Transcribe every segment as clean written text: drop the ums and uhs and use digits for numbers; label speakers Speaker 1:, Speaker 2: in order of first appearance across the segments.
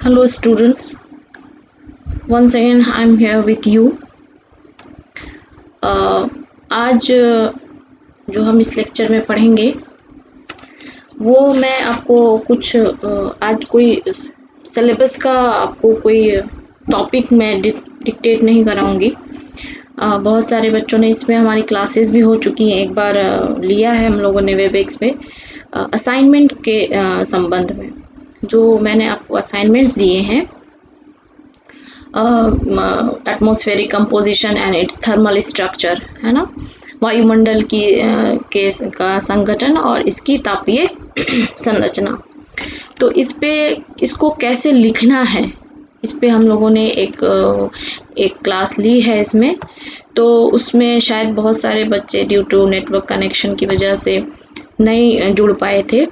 Speaker 1: Hello students, once again I am here with you. आज जो हम इस लेक्चर में पढ़ेंगे वो मैं आपको कुछ आज कोई सिलेबस का आपको कोई टॉपिक मैं डिक्टेट नहीं कराऊंगी। बहुत सारे बच्चों ने इसमें हमारी क्लासेस भी हो चुकी हैं, एक बार लिया है हम लोगों ने वेबएक्स पे। असाइनमेंट के संबंध में जो मैंने आपको असाइनमेंट्स दिए हैं, atmospheric composition and it's thermal structure, है ना, वायुमंडल की का संगठन और इसकी तापीय संरचना। तो इसको कैसे लिखना है, इस पे हम लोगों ने एक क्लास ली है इसमें। तो उसमें शायद बहुत सारे बच्चे ड्यू टू नेटवर्क कनेक्शन की वजह से नहीं जुड़ पाए थे,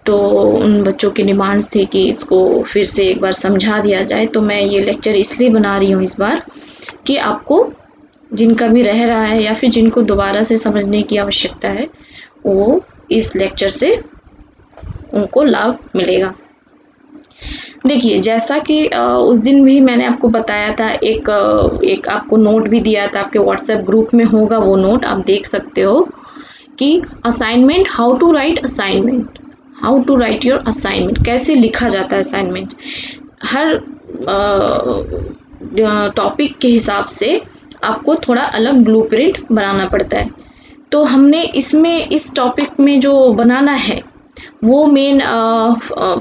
Speaker 1: तो उन बच्चों की डिमांड्स थी कि इसको फिर से एक बार समझा दिया जाए। तो मैं ये लेक्चर इसलिए बना रही हूँ इस बार कि आपको जिनका भी रह रहा है या फिर जिनको दोबारा से समझने की आवश्यकता है वो इस लेक्चर से उनको लाभ मिलेगा। देखिए, जैसा कि उस दिन भी मैंने आपको बताया था, एक आपको नोट भी दिया था, आपके व्हाट्सएप ग्रुप में होगा वो नोट, आप देख सकते हो कि assignment, how to write assignment, how to write your assignment, कैसे लिखा जाता है असाइनमेंट। हर टॉपिक के हिसाब से आपको थोड़ा अलग ब्लूप्रिंट बनाना पड़ता है। तो हमने इसमें इस टॉपिक में जो बनाना है वो मेन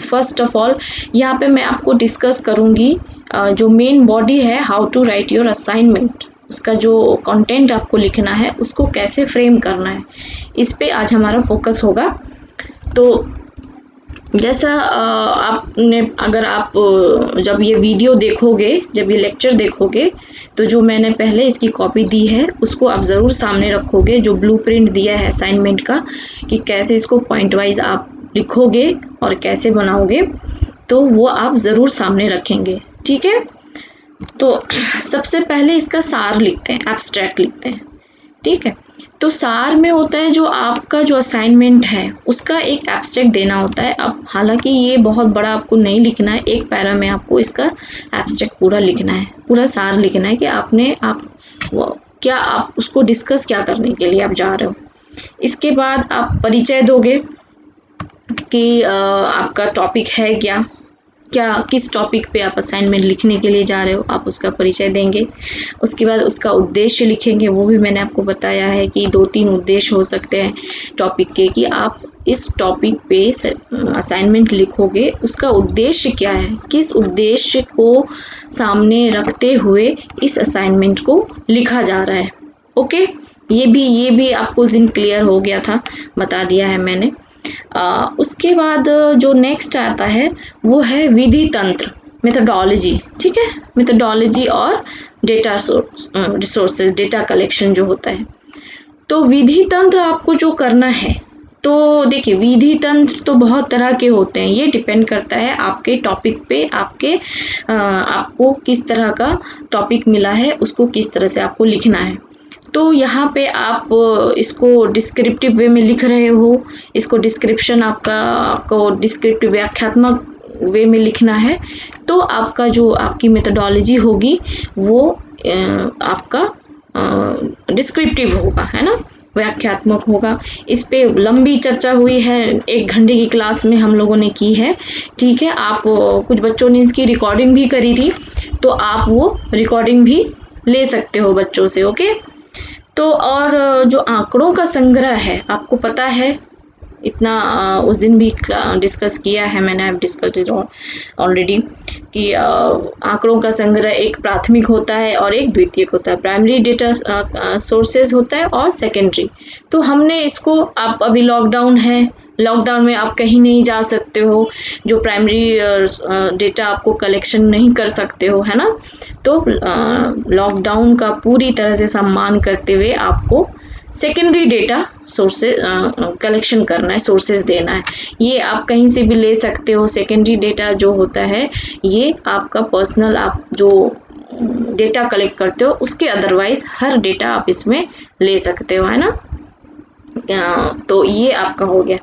Speaker 1: फर्स्ट ऑफ ऑल यहाँ पे मैं आपको डिस्कस करूँगी जो मेन बॉडी है, how to write your assignment, उसका जो कंटेंट आपको लिखना है उसको कैसे फ्रेम करना है, इस पे आज हमारा फोकस होगा। तो जैसा आपने, अगर आप जब ये वीडियो देखोगे, जब ये लेक्चर देखोगे, तो जो मैंने पहले इसकी कॉपी दी है उसको आप ज़रूर सामने रखोगे, जो ब्लूप्रिंट दिया है असाइनमेंट का कि कैसे इसको पॉइंट वाइज आप लिखोगे और कैसे बनाओगे, तो वो आप ज़रूर सामने रखेंगे, ठीक है। तो सबसे पहले इसका सार लिखते हैं, एब्स्ट्रैक्ट लिखते हैं, ठीक है। तो सार में होता है जो आपका जो असाइनमेंट है उसका एक एब्स्ट्रैक्ट देना होता है। अब हालांकि ये बहुत बड़ा आपको नहीं लिखना है, एक पैरा में आपको इसका एब्स्ट्रैक्ट पूरा लिखना है, पूरा सार लिखना है कि आप उसको डिस्कस क्या करने के लिए आप जा रहे हो। इसके बाद आप परिचय दोगे कि आपका टॉपिक है क्या, किस टॉपिक पे आप असाइनमेंट लिखने के लिए जा रहे हो, आप उसका परिचय देंगे। उसके बाद उसका उद्देश्य लिखेंगे, वो भी मैंने आपको बताया है कि 2-3 उद्देश्य हो सकते हैं टॉपिक के, कि आप इस टॉपिक पे असाइनमेंट लिखोगे उसका उद्देश्य क्या है, किस उद्देश्य को सामने रखते हुए इस असाइनमेंट को लिखा जा रहा है। ओके, ये भी आपको उस दिन क्लियर हो गया था, बता दिया है मैंने। उसके बाद जो नेक्स्ट आता है वो है विधि तंत्र, मेथोडोलॉजी, ठीक है, मेथोडोलॉजी और डेटा रिसोर्सेज, डेटा कलेक्शन जो होता है। तो विधि तंत्र आपको जो करना है, तो देखिए विधि तंत्र तो बहुत तरह के होते हैं, ये डिपेंड करता है आपके टॉपिक पे, आपको किस तरह का टॉपिक मिला है उसको किस तरह से आपको लिखना है। तो यहाँ पे आप इसको डिस्क्रिप्टिव वे में लिख रहे हो, इसको डिस्क्रिप्शन आपको डिस्क्रिप्टिव व्याख्यात्मक वे में लिखना है, तो आपकी मेथोडोलॉजी होगी वो आपका डिस्क्रिप्टिव होगा, है ना, व्याख्यात्मक होगा। इस पे लंबी चर्चा हुई है, 1 घंटे की क्लास में हम लोगों ने की है, ठीक है। आप कुछ बच्चों ने इसकी रिकॉर्डिंग भी करी थी, तो आप वो रिकॉर्डिंग भी ले सकते हो बच्चों से, ओके। तो और जो आंकड़ों का संग्रह है, आपको पता है इतना उस दिन भी डिस्कस किया है मैंने, अब डिस्कस ऑलरेडी कि आंकड़ों का संग्रह एक प्राथमिक होता है और एक द्वितीयक होता है, प्राइमरी डेटा सोर्सेज होता है और सेकेंडरी। तो हमने इसको, आप अभी लॉकडाउन है, लॉकडाउन में आप कहीं नहीं जा सकते हो, जो प्राइमरी डेटा आपको कलेक्शन नहीं कर सकते हो, है ना। तो लॉकडाउन का पूरी तरह से सम्मान करते हुए आपको सेकेंडरी डेटा सोर्सेज कलेक्शन करना है, सोर्सेज देना है। ये आप कहीं से भी ले सकते हो, सेकेंडरी डेटा जो होता है ये आपका पर्सनल, आप जो डेटा कलेक्ट करते हो उसके अदरवाइज हर डेटा आप इसमें ले सकते हो, है ना। तो ये आपका हो गया।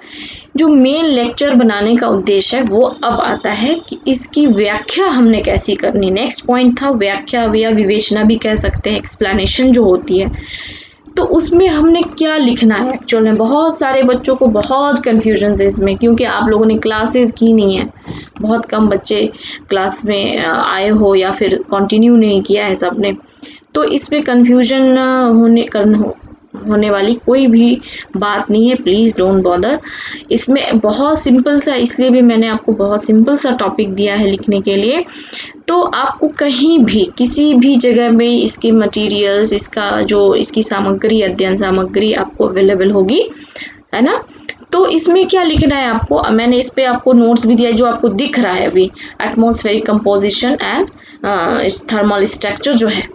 Speaker 1: जो मेन लेक्चर बनाने का उद्देश्य है वो अब आता है कि इसकी व्याख्या हमने कैसी करनी। नेक्स्ट पॉइंट था व्याख्या या विवेचना भी कह सकते हैं, एक्सप्लेनेशन जो होती है। तो उसमें हमने क्या लिखना है एक्चुअल में। बहुत सारे बच्चों को बहुत कन्फ्यूजन है इसमें, क्योंकि आप लोगों ने क्लासेस की नहीं है, बहुत कम बच्चे क्लास में आए हो या फिर कंटिन्यू नहीं किया है सबने। तो इसमें कन्फ्यूजन होने वाली कोई भी बात नहीं है, प्लीज़ डोंट बॉदर। इसमें बहुत सिंपल सा, इसलिए भी मैंने आपको बहुत सिंपल सा टॉपिक दिया है लिखने के लिए। तो आपको कहीं भी किसी भी जगह में इसके मटेरियल्स, इसकी सामग्री, अध्ययन सामग्री आपको अवेलेबल होगी, है ना। तो इसमें क्या लिखना है आपको, मैंने इस पे आपको नोट्स भी दिया है जो आपको दिख रहा है अभी, atmospheric composition and thermal structure जो है।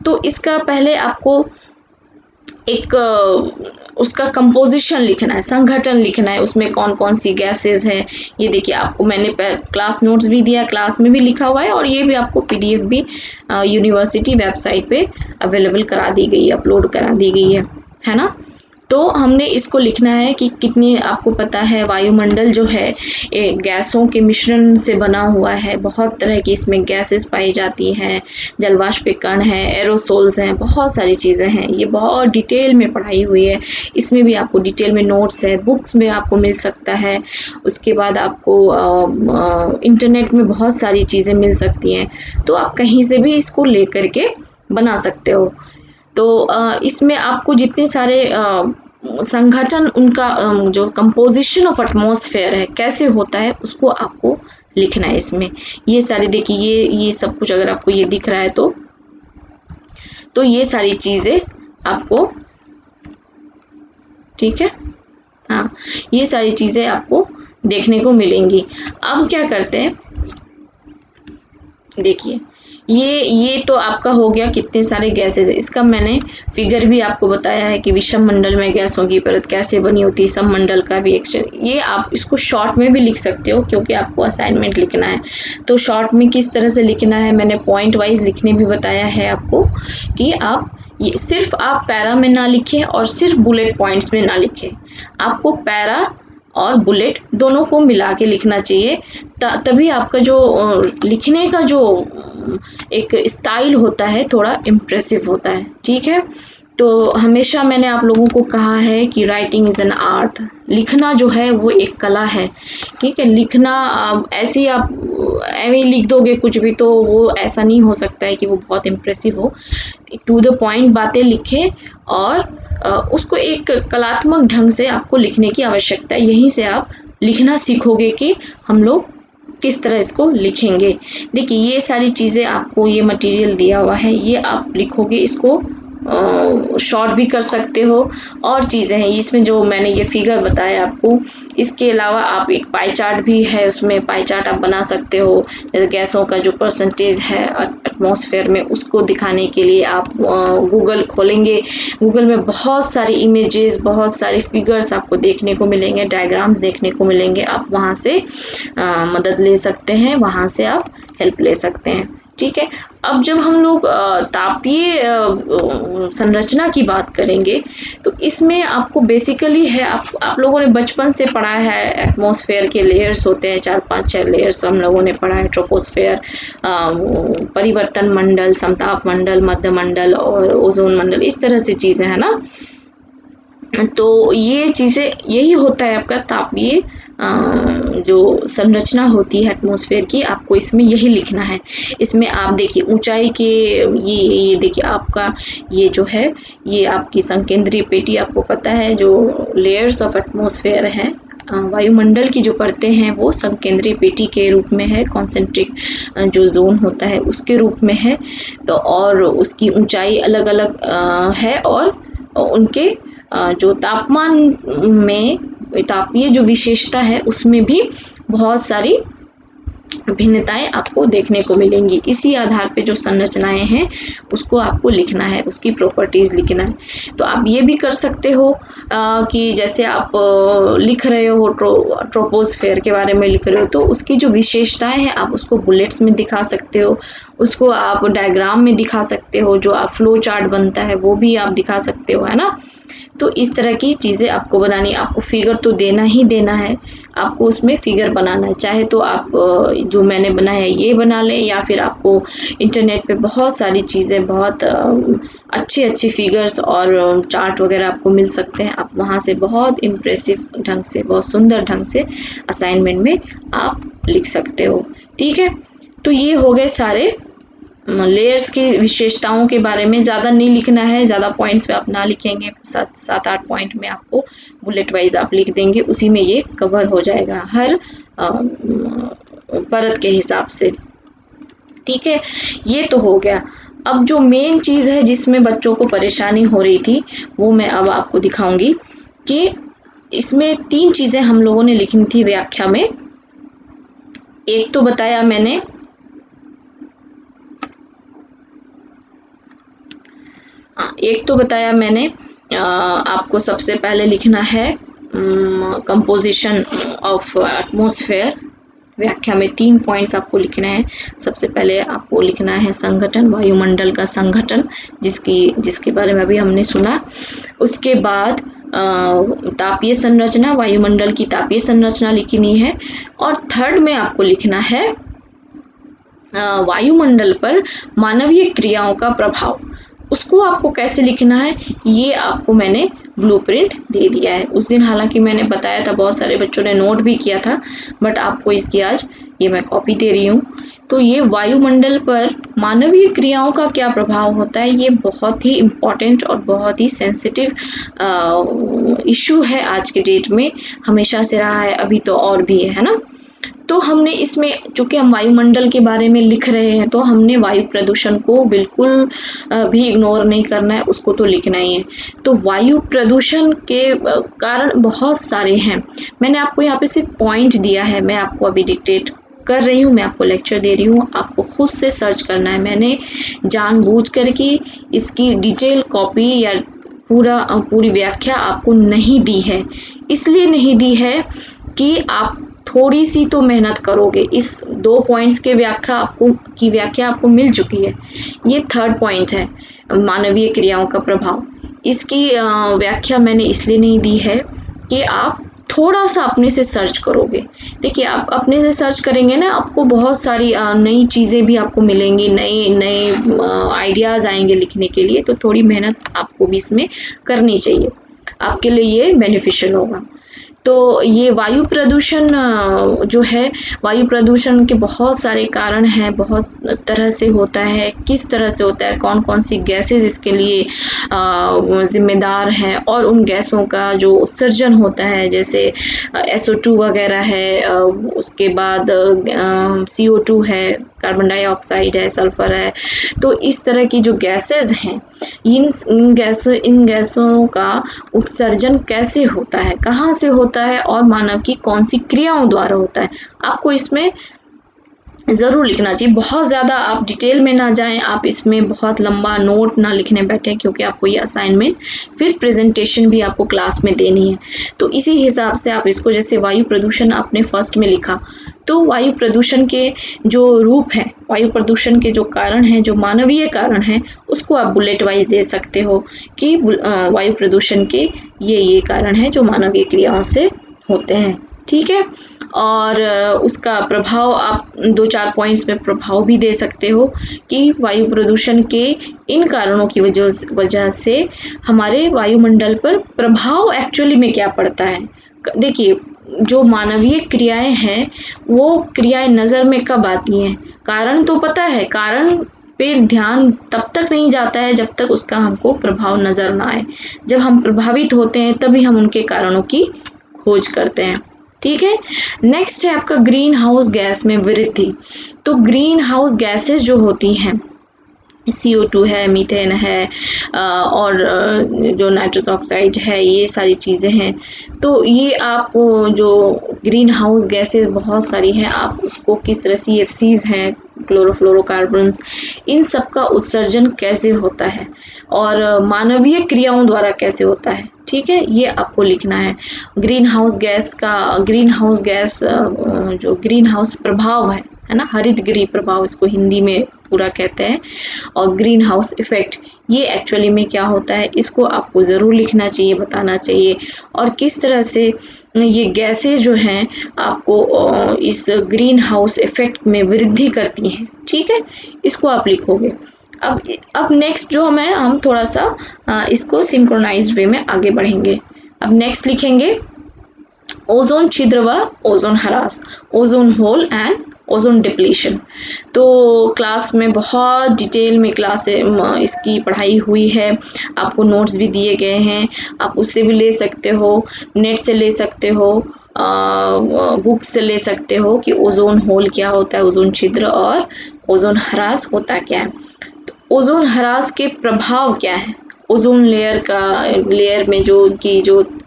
Speaker 1: तो इसका पहले आपको एक उसका कंपोजिशन लिखना है, संगठन लिखना है, उसमें कौन कौन सी गैसेस हैं। ये देखिए, आपको मैंने क्लास नोट्स भी दिया, क्लास में भी लिखा हुआ है, और ये भी आपको पीडीएफ भी यूनिवर्सिटी वेबसाइट पे अवेलेबल करा दी गई है, अपलोड करा दी गई है ना। तो हमने इसको लिखना है कि कितनी, आपको पता है वायुमंडल जो है गैसों के मिश्रण से बना हुआ है, बहुत तरह की इसमें गैसेस पाई जाती हैं, जलवाष्प के कण हैं, एरोसोल्स हैं, बहुत सारी चीज़ें हैं। ये बहुत डिटेल में पढ़ाई हुई है, इसमें भी आपको डिटेल में नोट्स है, बुक्स में आपको मिल सकता है। उसके बाद आपको इंटरनेट में बहुत सारी चीज़ें मिल सकती हैं, तो आप कहीं से भी इसको ले करके बना सकते हो। तो इसमें आपको जितने सारे संगठन, उनका जो कंपोजिशन ऑफ एटमॉस्फेयर है कैसे होता है, उसको आपको लिखना है इसमें। ये सारी देखिए, ये सब कुछ अगर आपको ये दिख रहा है तो ये सारी चीज़ें आपको, ठीक है, हाँ, ये सारी चीज़ें आपको देखने को मिलेंगी। अब क्या करते हैं, देखिए, ये तो आपका हो गया कितने सारे गैसेस है। इसका मैंने फिगर भी आपको बताया है कि विषम मंडल में गैसों की परत कैसे बनी होती है, सम मंडल का भी एक्शन। ये आप इसको शॉर्ट में भी लिख सकते हो, क्योंकि आपको असाइनमेंट लिखना है। तो शॉर्ट में किस तरह से लिखना है, मैंने पॉइंट वाइज लिखने भी बताया है आपको, कि आप ये सिर्फ आप पैरा में ना लिखें और सिर्फ बुलेट पॉइंट्स में ना लिखें, आपको पैरा और बुलेट दोनों को मिला के लिखना चाहिए। तभी आपका जो लिखने का जो एक स्टाइल होता है थोड़ा इम्प्रेसिव होता है, ठीक है। तो हमेशा मैंने आप लोगों को कहा है कि राइटिंग इज़ एन आर्ट, लिखना जो है वो एक कला है, ठीक है। लिखना ऐसे ही आप ऐਵੇਂ ही लिख दोगे कुछ भी, तो वो ऐसा नहीं हो सकता है कि वो बहुत इम्प्रेसिव हो। टू द पॉइंट बातें लिखें, और उसको एक कलात्मक ढंग से आपको लिखने की आवश्यकता है। यहीं से आप लिखना सीखोगे कि हम लोग किस तरह इसको लिखेंगे। देखिए, ये सारी चीज़ें आपको, ये मटेरियल दिया हुआ है, ये आप लिखोगे, इसको शॉर्ट भी कर सकते हो, और चीज़ें हैं इसमें जो मैंने ये फिगर बताया आपको। इसके अलावा आप एक पाई चार्ट भी है, उसमें पाई चार्ट आप बना सकते हो, जैसे गैसों का जो परसेंटेज है एटमॉस्फेयर में, उसको दिखाने के लिए आप गूगल खोलेंगे, गूगल में बहुत सारी इमेजेस, बहुत सारे फिगर्स आपको देखने को मिलेंगे, डायग्राम्स देखने को मिलेंगे, आप वहाँ से मदद ले सकते हैं, वहाँ से आप हेल्प ले सकते हैं, ठीक है। अब जब हम लोग तापीय संरचना की बात करेंगे, तो इसमें आपको बेसिकली है, आप लोगों ने बचपन से पढ़ा है, एटमॉस्फेयर के लेयर्स होते हैं, 4-5-6 लेयर्स हम लोगों ने पढ़ा है। ट्रोपोस्फेयर, परिवर्तन मंडल, समताप मंडल, मध्य मंडल और ओजोन मंडल, इस तरह से चीज़ें हैं ना। तो ये चीज़ें, यही होता है आपका तापीय जो संरचना होती है एटमॉस्फेयर की, आपको इसमें यही लिखना है। इसमें आप देखिए ऊंचाई के, ये देखिए आपका, ये जो है ये आपकी संकेंद्रीय पेटी, आपको पता है जो लेयर्स ऑफ एटमॉस्फेयर है, वायुमंडल की जो परतें हैं वो संकेंद्रीय पेटी के रूप में है, कॉन्सेंट्रिक जो जोन होता है उसके रूप में है। तो और उसकी ऊंचाई अलग अलग है, और उनके जो तापमान में, तापीय जो विशेषता है उसमें भी बहुत सारी भिन्नताएं आपको देखने को मिलेंगी। इसी आधार पे जो संरचनाएं हैं उसको आपको लिखना है, उसकी प्रॉपर्टीज लिखना है। तो आप ये भी कर सकते हो कि जैसे आप लिख रहे हो ट्रोपोस्फेयर के बारे में लिख रहे हो, तो उसकी जो विशेषताएं हैं आप उसको बुलेट्स में दिखा सकते हो, उसको आप डायग्राम में दिखा सकते हो, जो आप फ्लो चार्ट बनता है वो भी आप दिखा सकते हो, है ना। तो इस तरह की चीज़ें आपको बनानी है। आपको फिगर तो देना ही देना है, आपको उसमें फिगर बनाना है। चाहे तो आप जो मैंने बनाया है ये बना लें, या फिर आपको इंटरनेट पे बहुत सारी चीज़ें, बहुत अच्छी फिगर्स और चार्ट वगैरह आपको मिल सकते हैं। आप वहाँ से बहुत इम्प्रेसिव ढंग से, बहुत सुंदर ढंग से असाइनमेंट में आप लिख सकते हो। ठीक है, तो ये हो गए सारे लेयर्स की विशेषताओं के बारे में। ज़्यादा नहीं लिखना है, ज़्यादा पॉइंट्स पे आप ना लिखेंगे, 7-8 पॉइंट में आपको बुलेट वाइज आप लिख देंगे, उसी में ये कवर हो जाएगा हर परत के हिसाब से। ठीक है, ये तो हो गया। अब जो मेन चीज़ है जिसमें बच्चों को परेशानी हो रही थी, वो मैं अब आपको दिखाऊंगी कि इसमें 3 चीज़ें हम लोगों ने लिखनी थी व्याख्या में। एक तो बताया मैंने आपको सबसे पहले लिखना है कंपोजिशन ऑफ एटमॉस्फेयर। व्याख्या में 3 पॉइंट्स आपको लिखना है। सबसे पहले आपको लिखना है संगठन, वायुमंडल का संगठन, जिसके बारे में अभी हमने सुना। उसके बाद तापीय संरचना, वायुमंडल की तापीय संरचना लिखनी है। और थर्ड में आपको लिखना है वायुमंडल पर मानवीय क्रियाओं का प्रभाव। उसको आपको कैसे लिखना है, ये आपको मैंने ब्लूप्रिंट दे दिया है। उस दिन हालांकि मैंने बताया था, बहुत सारे बच्चों ने नोट भी किया था, बट आपको इसकी आज ये मैं कॉपी दे रही हूँ। तो ये वायुमंडल पर मानवीय क्रियाओं का क्या प्रभाव होता है, ये बहुत ही इम्पॉर्टेंट और बहुत ही सेंसिटिव इशू है आज के डेट में, हमेशा से रहा है, अभी तो और भी है ना। तो हमने इसमें, चूंकि हम वायुमंडल के बारे में लिख रहे हैं, तो हमने वायु प्रदूषण को बिल्कुल भी इग्नोर नहीं करना है, उसको तो लिखना ही है। तो वायु प्रदूषण के कारण बहुत सारे हैं। मैंने आपको यहाँ पे सिर्फ पॉइंट दिया है, मैं आपको अभी डिक्टेट कर रही हूँ, मैं आपको लेक्चर दे रही हूँ, आपको खुद से सर्च करना है। मैंने जानबूझ करके इसकी डिटेल कॉपी या पूरी व्याख्या आपको नहीं दी है। इसलिए नहीं दी है कि आप थोड़ी सी तो मेहनत करोगे। इस 2 पॉइंट्स के व्याख्या आपको मिल चुकी है। ये थर्ड पॉइंट है, मानवीय क्रियाओं का प्रभाव। इसकी व्याख्या मैंने इसलिए नहीं दी है कि आप थोड़ा सा अपने से सर्च करोगे। देखिए, आप अपने से सर्च करेंगे ना, आपको बहुत सारी नई चीज़ें भी आपको मिलेंगी, नए आइडियाज़ आएंगे लिखने के लिए। तो थोड़ी मेहनत आपको भी इसमें करनी चाहिए, आपके लिए ये बेनिफिशियल होगा। तो ये वायु प्रदूषण जो है, वायु प्रदूषण के बहुत सारे कारण हैं, बहुत तरह से होता है। किस तरह से होता है, कौन कौन सी गैसेस इसके लिए जिम्मेदार हैं, और उन गैसों का जो उत्सर्जन होता है, जैसे SO2 वगैरह है, उसके बाद CO2 है, कार्बन डाइऑक्साइड है, सल्फर है। तो इस तरह की जो गैसेस हैं, इन गैसों का उत्सर्जन कैसे होता है, कहाँ से होता है, और मानव की कौन सी क्रियाओं द्वारा होता है, आपको इसमें ज़रूर लिखना चाहिए। बहुत ज़्यादा आप डिटेल में ना जाएं, आप इसमें बहुत लंबा नोट ना लिखने बैठें, क्योंकि आपको ये असाइनमेंट फिर प्रेजेंटेशन भी आपको क्लास में देनी है। तो इसी हिसाब से आप इसको, जैसे वायु प्रदूषण आपने फर्स्ट में लिखा, तो वायु प्रदूषण के जो रूप हैं, वायु प्रदूषण के जो कारण हैं, जो मानवीय कारण हैं, उसको आप बुलेट वाइज दे सकते हो कि वायु प्रदूषण के ये कारण हैं जो मानवीय क्रियाओं से होते हैं। ठीक है, और उसका प्रभाव आप 2-4 पॉइंट्स में प्रभाव भी दे सकते हो कि वायु प्रदूषण के इन कारणों की वजह से हमारे वायुमंडल पर प्रभाव एक्चुअली में क्या पड़ता है। देखिए, जो मानवीय क्रियाएं हैं, वो क्रियाएं नज़र में कब आती हैं, कारण तो पता है, कारण पे ध्यान तब तक नहीं जाता है जब तक उसका हमको प्रभाव नज़र ना आए। जब हम प्रभावित होते हैं, तभी हम उनके कारणों की खोज करते हैं। ठीक है, नेक्स्ट है आपका ग्रीन हाउस गैस में वृद्धि। तो ग्रीन हाउस गैसेस जो होती हैं, CO2 है, मीथेन है, और जो नाइट्रस ऑक्साइड है, ये सारी चीज़ें हैं। तो ये आप जो ग्रीन हाउस गैसेस बहुत सारी हैं, आप उसको किस तरह, CFCs हैं, क्लोरोफ्लोरोकार्बन्स, इन सब का उत्सर्जन कैसे होता है और मानवीय क्रियाओं द्वारा कैसे होता है। ठीक है, ये आपको लिखना है। ग्रीन हाउस गैस जो ग्रीन हाउस प्रभाव है ना, हरित गृह प्रभाव इसको हिंदी में पूरा कहते हैं, और ग्रीन हाउस इफेक्ट, ये एक्चुअली में क्या होता है, इसको आपको ज़रूर लिखना चाहिए, बताना चाहिए। और किस तरह से ये गैसें जो हैं आपको इस ग्रीन हाउस इफ़ेक्ट में वृद्धि करती हैं, ठीक है? इसको आप लिखोगे। अब नेक्स्ट जो हम थोड़ा-सा इसको सिंक्रोनाइज़्ड वे में आगे बढ़ेंगे। अब नेक्स्ट लिखेंगे ओज़ोन छिद्र व ओज़ोन ह्रास, ozone hole and ozone depletion. तो क्लास में बहुत डिटेल में इसकी पढ़ाई हुई है, आपको नोट्स भी दिए गए हैं, आप उससे भी ले सकते हो, नेट से ले सकते हो, बुक्स से ले सकते हो कि ओज़ोन होल क्या होता है, ओज़ोन छिद्र और ओज़ोन ह्रास होता क्या है। तो ओज़ोन ह्रास के प्रभाव क्या है? ओज़ोन लेयर में जो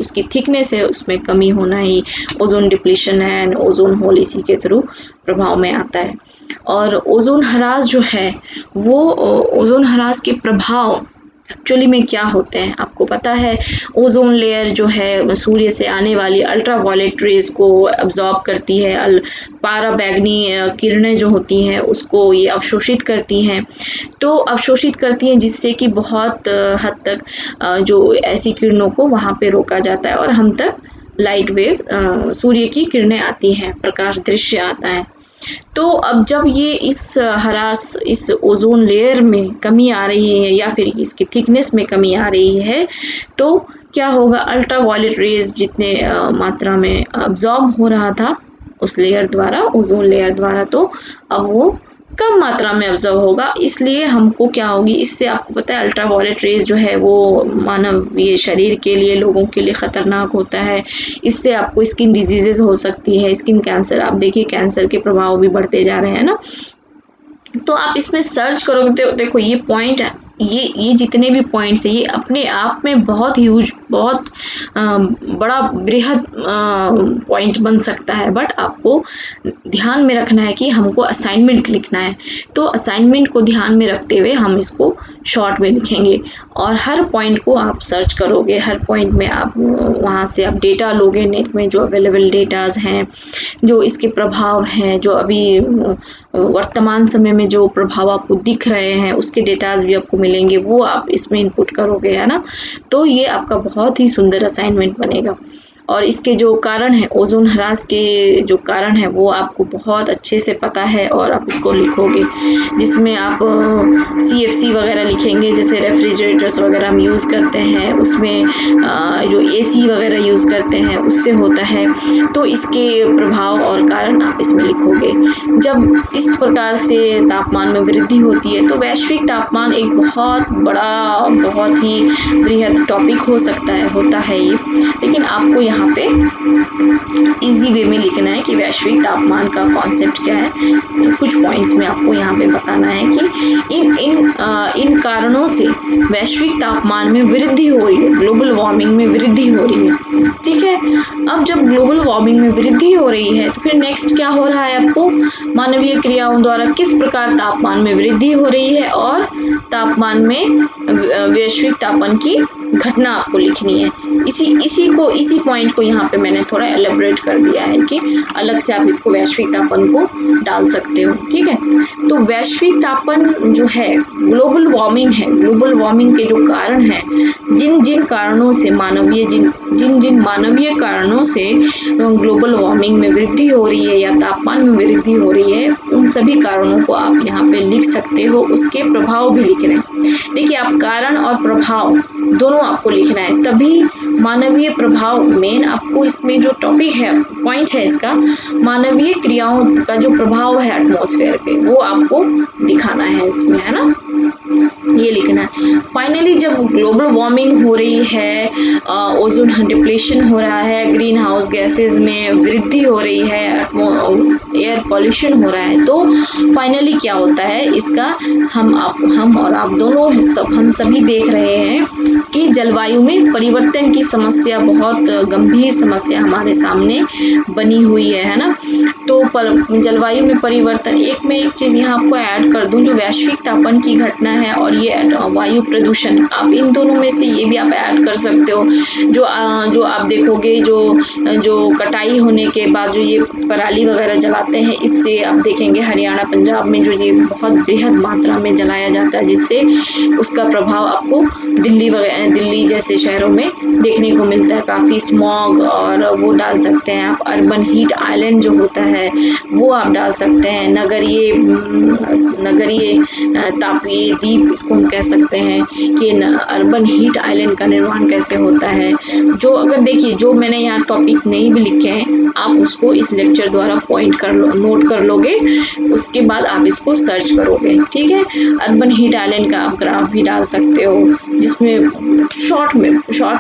Speaker 1: उसकी थिकनेस है उसमें कमी होना ही ओज़ोन डिप्लीशन है एंड ओज़ोन होल इसी के थ्रू प्रभाव में आता है। और ओज़ोन ह्रास जो है वो ओज़ोन ह्रास के प्रभाव एक्चुअली में क्या होते हैं आपको पता है। ओज़ोन लेयर जो है सूर्य से आने वाली अल्ट्रावायलेट रेज़ को अब्ज़ॉर्ब करती है, पाराबैंगनी किरणें जो होती हैं उसको ये अवशोषित करती हैं। तो अवशोषित करती हैं जिससे कि बहुत हद तक जो ऐसी किरणों को वहाँ पे रोका जाता है और हम तक लाइट वेव सूर्य की किरणें आती हैं, प्रकाश दृश्य आता है। तो अब जब ये इस ओज़ोन लेयर में कमी आ रही है या फिर इसकी थिकनेस में कमी आ रही है, तो क्या होगा, अल्ट्रावायलेट रेज़ जितने मात्रा में अब्ज़ॉर्ब हो रहा था उस लेयर द्वारा, ओज़ोन लेयर द्वारा, तो अब वो कम मात्रा में ऑब्जर्व होगा। इसलिए हमको क्या होगी, इससे आपको पता है अल्ट्रावायलेट रेज जो है वो मानवीय शरीर के लिए, लोगों के लिए ख़तरनाक होता है। इससे आपको स्किन डिजीज़ेज़ हो सकती है, स्किन कैंसर, आप देखिए कैंसर के प्रभाव भी बढ़ते जा रहे हैं ना। तो आप इसमें सर्च करोगे तो देखो ये पॉइंट है, ये जितने भी पॉइंट्स हैं ये अपने आप में बहुत ह्यूज, बहुत बड़ा बृहद पॉइंट बन सकता है। बट आपको ध्यान में रखना है कि हमको असाइनमेंट लिखना है, तो असाइनमेंट को ध्यान में रखते हुए हम इसको शॉर्ट में लिखेंगे और हर पॉइंट को आप सर्च करोगे, हर पॉइंट में आप वहाँ से आप डेटा लोगे, नेट में जो अवेलेबल डेटाज हैं, जो इसके प्रभाव हैं, जो अभी वर्तमान समय में जो प्रभाव आपको दिख रहे हैं उसके डेटाज भी आपको मिलेंगे, वो आप इसमें इनपुट करोगे, है ना। तो ये आपका बहुत ही सुंदर असाइनमेंट बनेगा। और इसके जो कारण है, ओज़ोन ह्रास के जो कारण है वो आपको बहुत अच्छे से पता है और आप उसको लिखोगे, जिसमें आप CFC वगैरह लिखेंगे, जैसे रेफ्रिजरेटर्स वगैरह हम यूज़ करते हैं उसमें जो AC वगैरह यूज़ करते हैं उससे होता है। तो इसके प्रभाव और कारण आप इसमें लिखोगे। जब इस प्रकार से तापमान में वृद्धि होती है तो वैश्विक तापमान एक बहुत बड़ा, बहुत ही बृहद टॉपिक हो सकता है, होता है ये, लेकिन आपको यहाँ पे इजी वे में लिखना है कि वैश्विक तापमान का कॉन्सेप्ट क्या है। कुछ पॉइंट्स में आपको यहाँ पे बताना है कि इन कारणों से वैश्विक तापमान में वृद्धि हो रही है, ग्लोबल वार्मिंग में वृद्धि हो रही है, ठीक है। अब जब ग्लोबल वार्मिंग में वृद्धि हो रही है तो फिर नेक्स्ट क्या हो रहा है, आपको मानवीय क्रियाओं द्वारा किस प्रकार तापमान में वृद्धि हो रही है और तापमान में वैश्विक तापमान की घटना आपको लिखनी है। इसी पॉइंट को यहाँ पे मैंने थोड़ा एलेबरेट कर दिया है कि अलग से आप इसको वैश्विक तापन को डाल सकते हो, ठीक है। तो वैश्विक तापन जो है ग्लोबल वार्मिंग है, ग्लोबल वार्मिंग के जो कारण हैं, जिन जिन कारणों से जिन मानवीय कारणों से ग्लोबल वार्मिंग में वृद्धि हो रही है या तापमान में वृद्धि हो रही है, उन सभी कारणों को आप यहाँ पे लिख सकते हो, उसके प्रभाव भी लिख रहे हैं। देखिए, आप कारण और प्रभाव दोनों आपको लिखना है, तभी मानवीय प्रभाव मेन आपको इसमें जो टॉपिक है, पॉइंट है इसका, मानवीय क्रियाओं का जो प्रभाव है एटमॉस्फेयर पे वो आपको दिखाना है इसमें, है ना, ये लिखना है। फाइनली जब ग्लोबल वार्मिंग हो रही है, ओजोन डिप्लेशन हो रहा है, ग्रीन हाउस गैसेज में वृद्धि हो रही है, एयर पॉल्यूशन हो रहा है, तो फाइनली क्या होता है इसका हम और आप दोनों हम सभी देख रहे हैं कि जलवायु में परिवर्तन की समस्या बहुत गंभीर समस्या हमारे सामने बनी हुई है ना। तो जलवायु में परिवर्तन, मैं एक चीज़ यहाँ आपको ऐड कर दूँ, जो वैश्विक तापन की घटना है और ये वायु प्रदूषण, आप इन दोनों में से ये भी आप ऐड कर सकते हो। जो आप देखोगे जो कटाई होने के बाद जो ये पराली वगैरह जला जलाते हैं, इससे आप देखेंगे हरियाणा पंजाब में जो ये बहुत बेहद मात्रा में जलाया जाता है, जिससे उसका प्रभाव आपको दिल्ली जैसे शहरों में देखने को मिलता है। काफ़ी स्मॉग और वो डाल सकते हैं आप। अर्बन हीट आइलैंड जो होता है वो आप डाल सकते हैं। नगरीय तापीय द्वीप इसको हम कह सकते हैं कि अर्बन हीट आइलैंड का निर्माण कैसे होता है। जो अगर देखिए जो मैंने यहाँ टॉपिक्स नहीं भी लिखे हैं, आप उसको इस लेक्चर द्वारा नोट कर लोगे, उसके बाद आप इसको सर्च करोगे, ठीक है। अर्बन हीट आइलैंड का आप ग्राफ भी डाल सकते हो, जिसमें शॉर्ट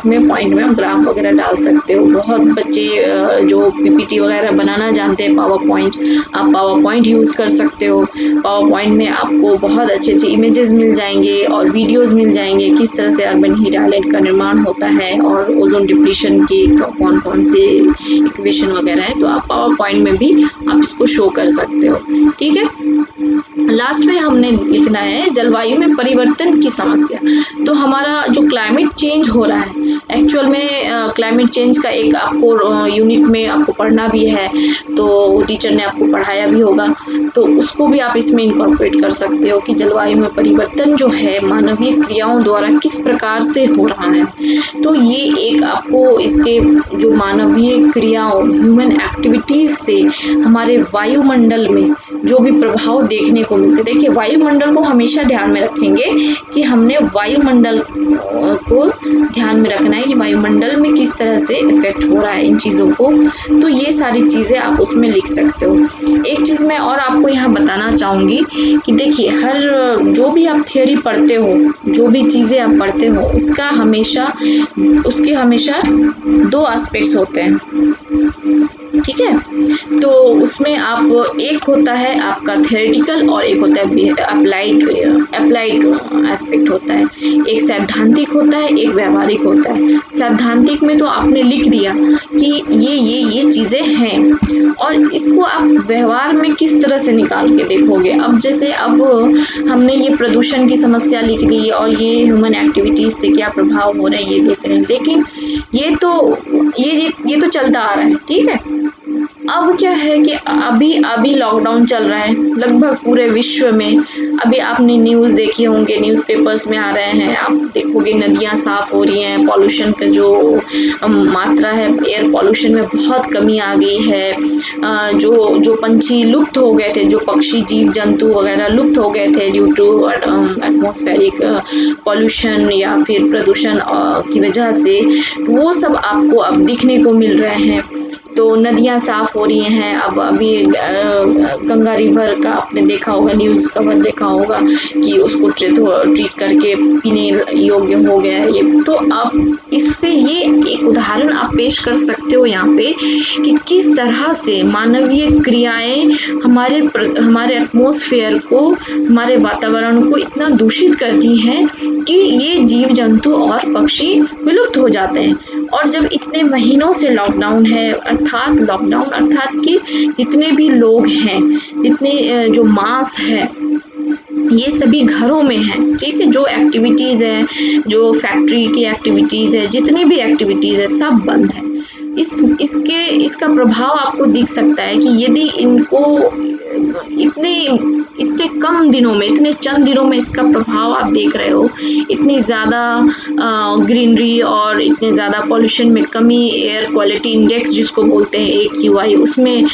Speaker 1: में पॉइंट में आप ग्राफ वगैरह डाल सकते हो। बहुत बच्चे जो पीपीटी वगैरह बनाना जानते हैं, पावर पॉइंट, आप पावर पॉइंट यूज़ कर सकते हो। पावर पॉइंट में आपको बहुत अच्छे इमेजेस मिल जाएंगे और वीडियोस मिल जाएंगे, किस तरह से अर्बन हीट आइलैंड का निर्माण होता है और ओजोन डिप्लीशन के कौन कौन से इक्वेशन वगैरह है, तो आप पावर पॉइंट में भी आप इसको शो कर सकते हो, ठीक है। लास्ट में हमने लिखना है जलवायु में परिवर्तन की समस्या। तो हमारा जो क्लाइमेट चेंज हो रहा है, एक्चुअल में क्लाइमेट चेंज का एक आपको यूनिट में आपको पढ़ना भी है, तो टीचर ने आपको पढ़ाया भी होगा, तो उसको भी आप इसमें इनकॉर्पोरेट कर सकते हो कि जलवायु में परिवर्तन जो है मानवीय क्रियाओं द्वारा किस प्रकार से हो रहा है। तो ये एक आपको इसके जो मानवीय क्रियाओं, ह्यूमन एक्टिविटीज़ से हमारे वायुमंडल में जो भी प्रभाव देखने को मिलते, देखिए वायुमंडल को हमेशा ध्यान में रखेंगे कि हमने वायुमंडल को ध्यान में रखना है कि वायुमंडल में किस तरह से इफेक्ट हो रहा है इन चीज़ों को। तो ये सारी चीज़ें आप उसमें लिख सकते हो। एक चीज़ मैं और आपको यहाँ बताना चाहूँगी कि देखिए हर जो भी आप थियोरी पढ़ते हो, जो भी चीज़ें आप पढ़ते हो, उसके हमेशा 2 एस्पेक्ट्स होते हैं, ठीक है। तो उसमें आप एक होता है आपका थ्योरेटिकल और एक होता है अप्लाइड एस्पेक्ट होता है। एक सैद्धांतिक होता है, एक व्यवहारिक होता है। सैद्धांतिक में तो आपने लिख दिया कि ये चीज़ें हैं और इसको आप व्यवहार में किस तरह से निकाल के देखोगे। अब जैसे अब हमने ये प्रदूषण की समस्या लिख दी और ये ह्यूमन एक्टिविटीज़ से क्या प्रभाव हो रहे हैं ये देख रहे हैं, लेकिन ये तो चलता आ रहा है, ठीक है। अब क्या है कि अभी लॉकडाउन चल रहा है लगभग पूरे विश्व में। अभी आपने न्यूज़ देखी होंगे, न्यूज़पेपर्स में आ रहे हैं, आप देखोगे नदियाँ साफ़ हो रही हैं, पॉल्यूशन का जो मात्रा है, एयर पॉल्यूशन में बहुत कमी आ गई है। जो पंछी लुप्त हो गए थे, जो पक्षी जीव जंतु वगैरह लुप्त हो गए थे ड्यू टू एटमॉस्फेरिक पॉल्यूशन या फिर प्रदूषण की वजह से, वो सब आपको अब दिखने को मिल रहे हैं। तो नदियाँ साफ़ हो रही हैं। अब अभी गंगा रिवर का आपने देखा होगा, न्यूज़ कवर देखा होगा कि उसको ट्रीट करके पीने योग्य हो गया है ये। तो अब इससे ये एक उदाहरण आप पेश कर सकते हो यहाँ पे कि किस तरह से मानवीय क्रियाएं हमारे एटमॉस्फेयर को, हमारे वातावरण को इतना दूषित करती हैं कि ये जीव जंतु और पक्षी विलुप्त हो जाते हैं। और जब इतने महीनों से लॉकडाउन है, अर्थात कि जितने भी लोग हैं, जितने जो मास है, ये सभी घरों में है, ठीक है। जो एक्टिविटीज़ है, जो फैक्ट्री की एक्टिविटीज़ है, जितनी भी एक्टिविटीज़ है, सब बंद है। इसका प्रभाव आपको दिख सकता है कि यदि इनको इतने कम दिनों में, इतने चंद दिनों में इसका प्रभाव आप देख रहे हो, इतनी ज़्यादा ग्रीनरी और इतने ज़्यादा पॉल्यूशन में कमी, एयर क्वालिटी इंडेक्स जिसको बोलते हैं AQI, उसमें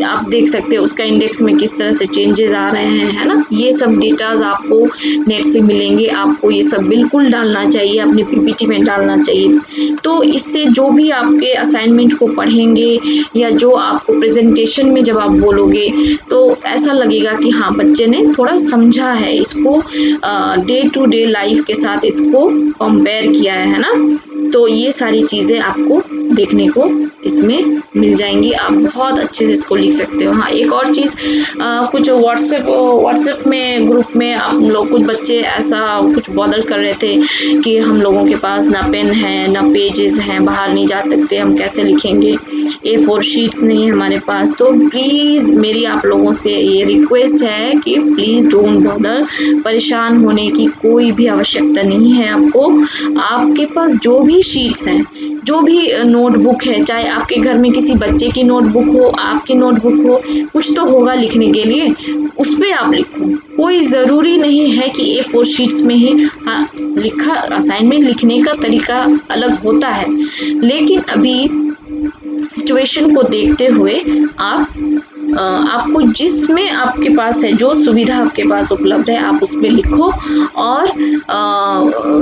Speaker 1: आप देख सकते हो उसका इंडेक्स में किस तरह से चेंजेस आ रहे हैं, है ना। ये सब डेटाज आपको नेट से मिलेंगे, आपको ये सब बिल्कुल डालना चाहिए, अपने PPT में डालना चाहिए। तो इससे जो भी आपके असाइनमेंट को पढ़ेंगे या जो आपको प्रेजेंटेशन में जब आप बोलोगे, तो ऐसा लगेगा कि हाँ, बच्चे ने थोड़ा समझा है, इसको डे टू डे लाइफ के साथ इसको कंपेयर किया है ना। तो ये सारी चीज़ें आपको देखने को इसमें मिल जाएंगी, आप बहुत अच्छे से इसको लिख सकते हो। हाँ, एक और चीज़, कुछ व्हाट्सएप में ग्रुप में आप लोग, कुछ बच्चे ऐसा कुछ बॉदर कर रहे थे कि हम लोगों के पास ना पेन है, ना पेजेस हैं, बाहर नहीं जा सकते, हम कैसे लिखेंगे, A4 शीट्स नहीं है हमारे पास। तो प्लीज़ मेरी आप लोगों से ये रिक्वेस्ट है कि प्लीज़ डोंट बॉदर, परेशान होने की कोई भी आवश्यकता नहीं है आपको। आपके पास जो भी शीट्स हैं, जो भी नोटबुक है, चाहे आपके घर में किसी बच्चे की नोटबुक हो, आपकी नोटबुक हो, कुछ तो होगा लिखने के लिए, उस पे आप लिखो। कोई ज़रूरी नहीं है कि A4 शीट्स में ही लिखा। असाइनमेंट लिखने का तरीका अलग होता है, लेकिन अभी सिचुएशन को देखते हुए आपको जिसमें आपके पास है, जो सुविधा आपके पास उपलब्ध है, आप उसमें लिखो। और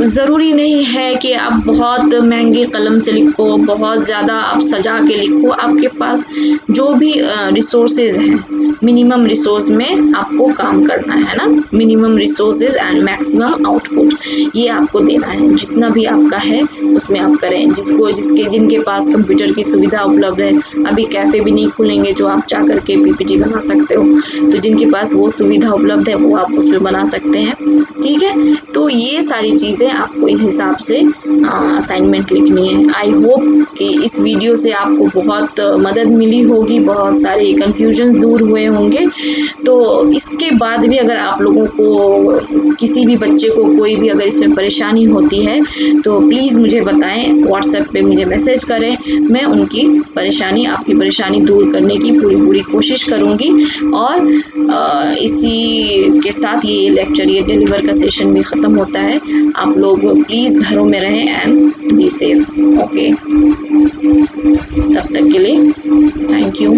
Speaker 1: ज़रूरी नहीं है कि आप बहुत महंगे कलम से लिखो, बहुत ज़्यादा आप सजा के लिखो। आपके पास जो भी रिसोर्सेज हैं, मिनिमम रिसोर्स में आपको काम करना है ना। Minimum resources and maximum output, ये आपको देना है। जितना भी आपका है उसमें आप करें। जिनके पास कंप्यूटर की सुविधा उपलब्ध है, अभी कैफ़े भी नहीं खुलेंगे जो आप जा कर के पीपीटी बना सकते हो, तो जिनके पास वो सुविधा उपलब्ध है वो आप उसमें बना सकते हैं। ठीक है, तो ये सारी चीज़ें आपको इस हिसाब से असाइनमेंट लिखनी है। आई होप कि इस वीडियो से आपको बहुत मदद मिली होगी, बहुत सारे कन्फ्यूजन्स दूर हुए होंगे। तो इसके बाद भी अगर आप लोगों को, किसी भी बच्चे को कोई भी अगर इसमें परेशानी होती है तो प्लीज़ मुझे बताएं, व्हाट्सएप पे मुझे मैसेज करें। मैं उनकी परेशानी, आपकी परेशानी दूर करने की पूरी कोशिश करूँगी। और इसी के साथ ये लेक्चर, ये डिलीवर का सेशन भी ख़त्म होता है। आप लोग प्लीज़ घरों में रहें एंड बी सेफ। ओके, तब तक के लिए थैंक यू।